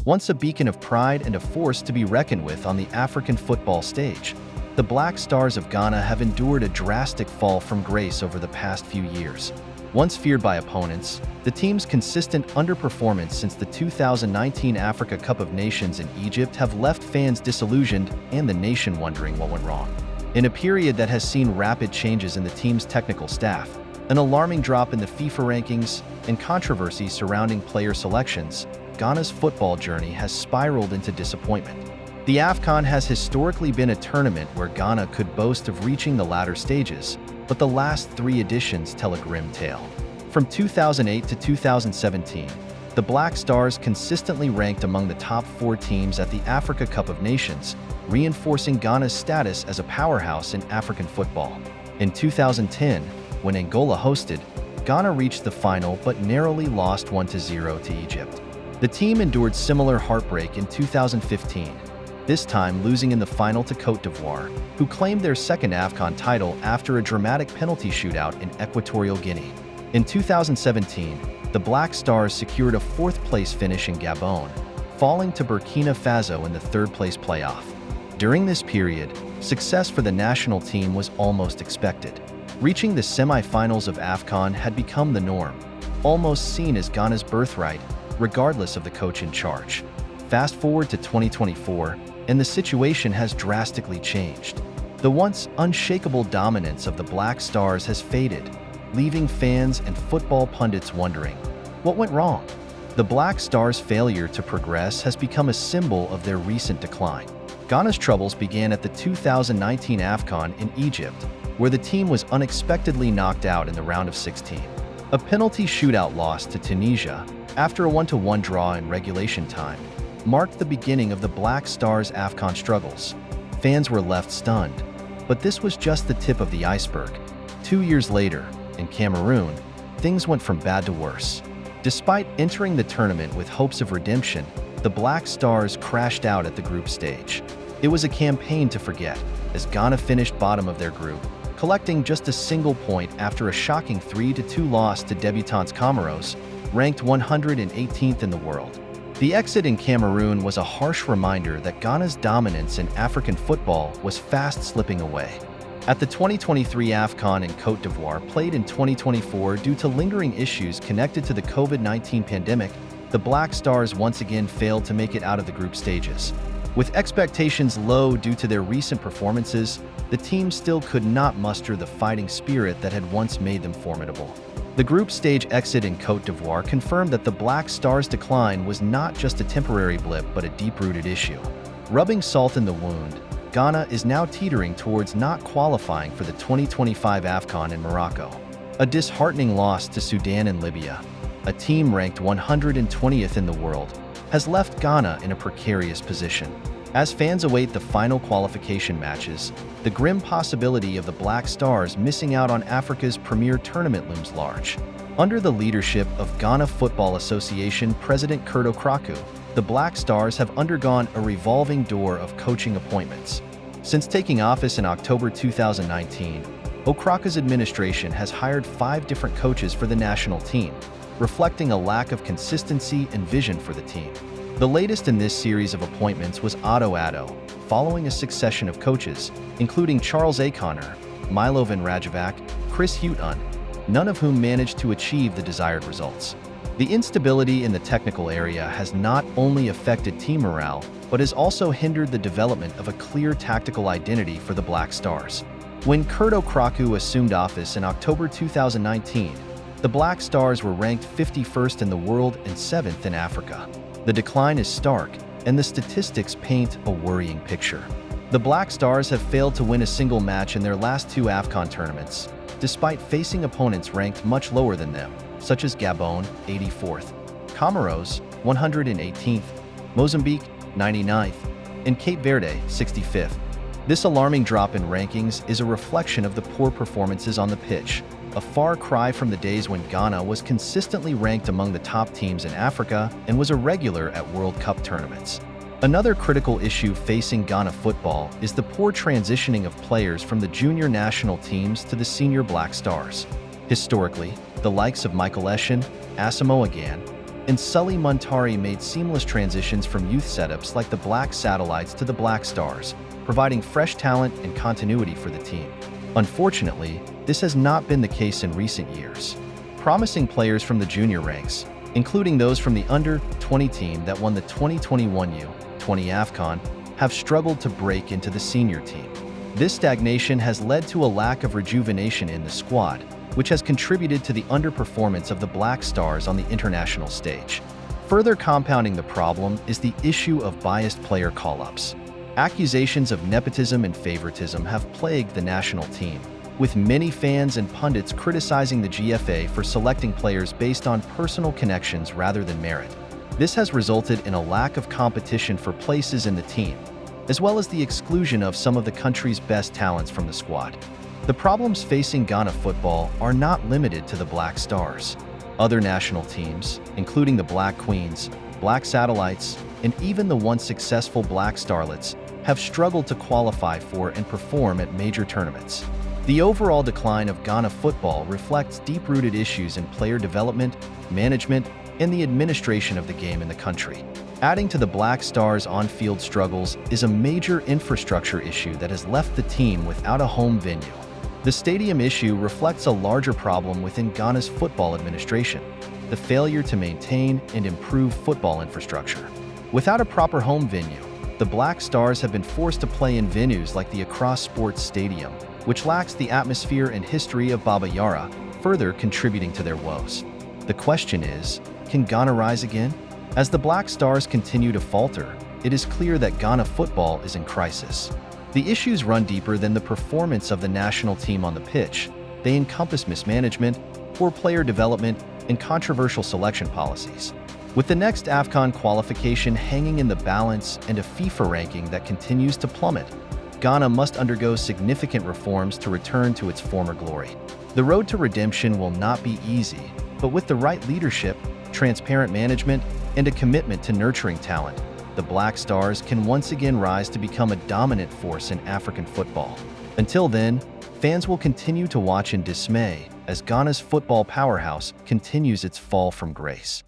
Once a beacon of pride and a force to be reckoned with on the African football stage, the Black Stars of Ghana have endured a drastic fall from grace over the past few years. Once feared by opponents, the team's consistent underperformance since the 2019 Africa Cup of Nations in Egypt have left fans disillusioned and the nation wondering what went wrong. In a period that has seen rapid changes in the team's technical staff, an alarming drop in the FIFA rankings, and controversy surrounding player selections, Ghana's football journey has spiraled into disappointment. The AFCON has historically been a tournament where Ghana could boast of reaching the latter stages, but the last 3 editions tell a grim tale. From 2008 to 2017, the Black Stars consistently ranked among the top 4 teams at the Africa Cup of Nations, reinforcing Ghana's status as a powerhouse in African football. In 2010, when Angola hosted, Ghana reached the final but narrowly lost 1-0 to Egypt. The team endured similar heartbreak in 2015, this time losing in the final to Côte d'Ivoire, who claimed their second AFCON title after a dramatic penalty shootout in Equatorial Guinea. In 2017, the Black Stars secured a 4th-place finish in Gabon, falling to Burkina Faso in the 3rd-place playoff. During this period, success for the national team was almost expected. Reaching the semi-finals of AFCON had become the norm, almost seen as Ghana's birthright, regardless of the coach in charge. Fast forward to 2024, and the situation has drastically changed. The once unshakable dominance of the Black Stars has faded, leaving fans and football pundits wondering, what went wrong? The Black Stars' failure to progress has become a symbol of their recent decline. Ghana's troubles began at the 2019 AFCON in Egypt, where the team was unexpectedly knocked out in the round of 16. A penalty shootout loss to Tunisia, after a 1-1 draw in regulation time, marked the beginning of the Black Stars' AFCON struggles. Fans were left stunned, but this was just the tip of the iceberg. 2 years later, in Cameroon, things went from bad to worse. Despite entering the tournament with hopes of redemption, the Black Stars crashed out at the group stage. It was a campaign to forget, as Ghana finished bottom of their group, collecting just a single point after a shocking 3-2 loss to debutants Comoros, ranked 118th in the world. The exit in Cameroon was a harsh reminder that Ghana's dominance in African football was fast slipping away. At the 2023 AFCON in Côte d'Ivoire, played in 2024 due to lingering issues connected to the COVID-19 pandemic, the Black Stars once again failed to make it out of the group stages. With expectations low due to their recent performances, the team still could not muster the fighting spirit that had once made them formidable. The group stage exit in Côte d'Ivoire confirmed that the Black Stars' decline was not just a temporary blip but a deep-rooted issue. Rubbing salt in the wound, Ghana is now teetering towards not qualifying for the 2025 AFCON in Morocco. A disheartening loss to Sudan and Libya, a team ranked 120th in the world, has left Ghana in a precarious position. As fans await the final qualification matches, the grim possibility of the Black Stars missing out on Africa's premier tournament looms large. Under the leadership of Ghana Football Association President Kurt Okraku, the Black Stars have undergone a revolving door of coaching appointments. Since taking office in October 2019, Okraku's administration has hired 5 different coaches for the national team, reflecting a lack of consistency and vision for the team. The latest in this series of appointments was Otto Addo, following a succession of coaches, including Charles A. Connor, Milo Van Rajovac, Chris Hughton, none of whom managed to achieve the desired results. The instability in the technical area has not only affected team morale, but has also hindered the development of a clear tactical identity for the Black Stars. When Kurt Okraku assumed office in October 2019, the Black Stars were ranked 51st in the world and 7th in Africa. The decline is stark, and the statistics paint a worrying picture. The Black Stars have failed to win a single match in their last 2 AFCON tournaments, despite facing opponents ranked much lower than them, such as Gabon, 84th, Comoros, 118th, Mozambique, 99th, and Cape Verde, 65th. This alarming drop in rankings is a reflection of the poor performances on the pitch, a far cry from the days when Ghana was consistently ranked among the top teams in Africa and was a regular at World Cup tournaments. Another critical issue facing Ghana football is the poor transitioning of players from the junior national teams to the senior Black Stars. Historically, the likes of Michael Essien, Asamoah Gyan, and Sully Muntari made seamless transitions from youth setups like the Black Satellites to the Black Stars, providing fresh talent and continuity for the team. Unfortunately, this has not been the case in recent years. Promising players from the junior ranks, including those from the under-20 team that won the 2021 U20 AFCON, have struggled to break into the senior team. This stagnation has led to a lack of rejuvenation in the squad, which has contributed to the underperformance of the Black Stars on the international stage. Further compounding the problem is the issue of biased player call-ups. Accusations of nepotism and favoritism have plagued the national team, with many fans and pundits criticizing the GFA for selecting players based on personal connections rather than merit. This has resulted in a lack of competition for places in the team, as well as the exclusion of some of the country's best talents from the squad. The problems facing Ghana football are not limited to the Black Stars. Other national teams, including the Black Queens, Black Satellites, and even the once successful Black Starlets, have struggled to qualify for and perform at major tournaments. The overall decline of Ghana football reflects deep-rooted issues in player development, management, and the administration of the game in the country. Adding to the Black Stars' on-field struggles is a major infrastructure issue that has left the team without a home venue. The stadium issue reflects a larger problem within Ghana's football administration: the failure to maintain and improve football infrastructure. Without a proper home venue, the Black Stars have been forced to play in venues like the Accra Sports Stadium, which lacks the atmosphere and history of Baba Yara, further contributing to their woes. The question is, can Ghana rise again? As the Black Stars continue to falter, it is clear that Ghana football is in crisis. The issues run deeper than the performance of the national team on the pitch. They encompass mismanagement, poor player development, and controversial selection policies. With the next AFCON qualification hanging in the balance and a FIFA ranking that continues to plummet, Ghana must undergo significant reforms to return to its former glory. The road to redemption will not be easy, but with the right leadership, transparent management, and a commitment to nurturing talent, the Black Stars can once again rise to become a dominant force in African football. Until then, fans will continue to watch in dismay as Ghana's football powerhouse continues its fall from grace.